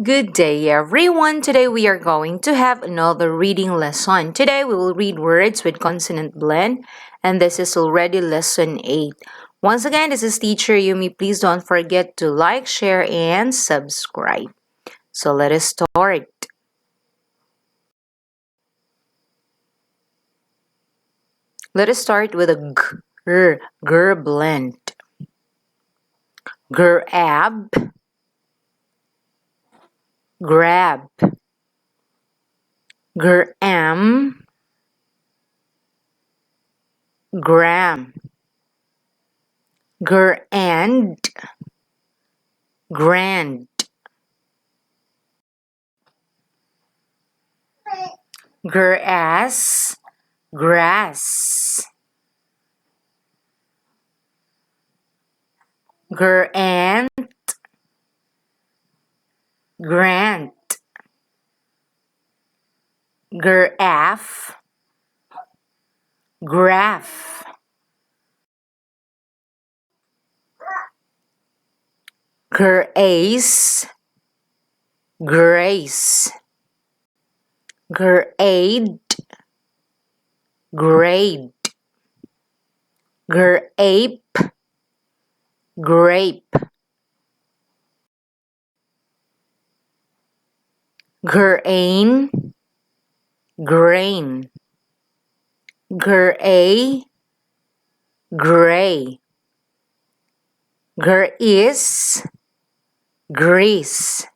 Good day, everyone. Today we are going to have another reading lesson. Today we will read words with consonant blend, and this is already lesson 8. Once again, this is teacher Yumi. Please don't forget to like, share, and subscribe. So let us start. Let us start with a gr blend. Grab, grab. Gram, gram. Grand, grand. Grass, grass. Grant, grant. Graph, graph. Grace, grace. Grade, grade. Grape, grape. Grain, grain. Gray, gray. Grease, grease.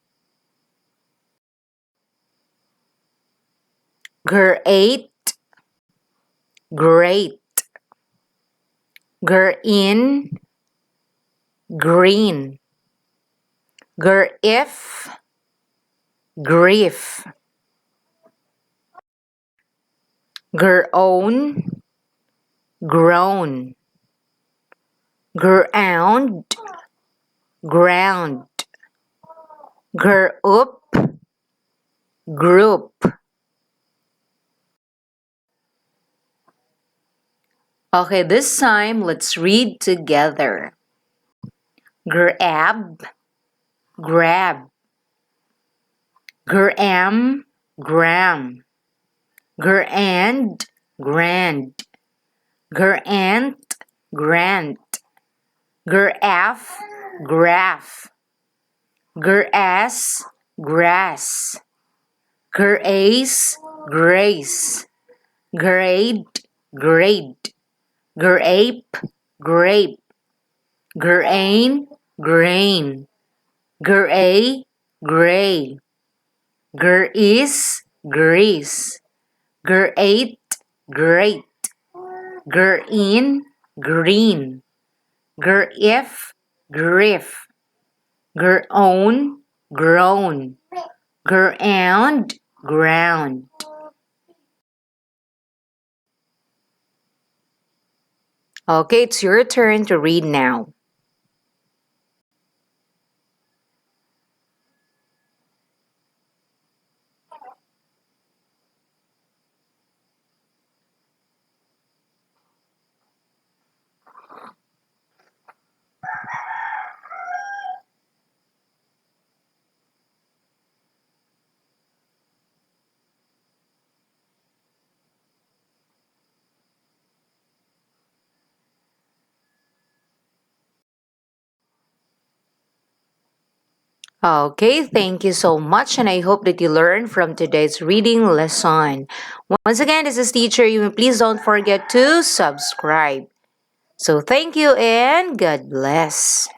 Great, great. Green, green. Griff, grief. Grown, grown. Ground, ground. Group, group. Okay, this time let's read together. Grab, grab. Gram, gram. Grand, grand. Grant, grant. Graph, graph. Grass, grass. Grace, grace. Grade, grade. Grape, grape. Grain, grain. Gray, gray. Grease, grease. Great, great. Green, green. Griff, griff. Grown, grown. Ground, ground. Okay, it's your turn to read now. Okay, thank you so much, and I hope that you learned from today's reading lesson. Once again, this is teacher Yumi. Please don't forget to subscribe. So thank you and God bless.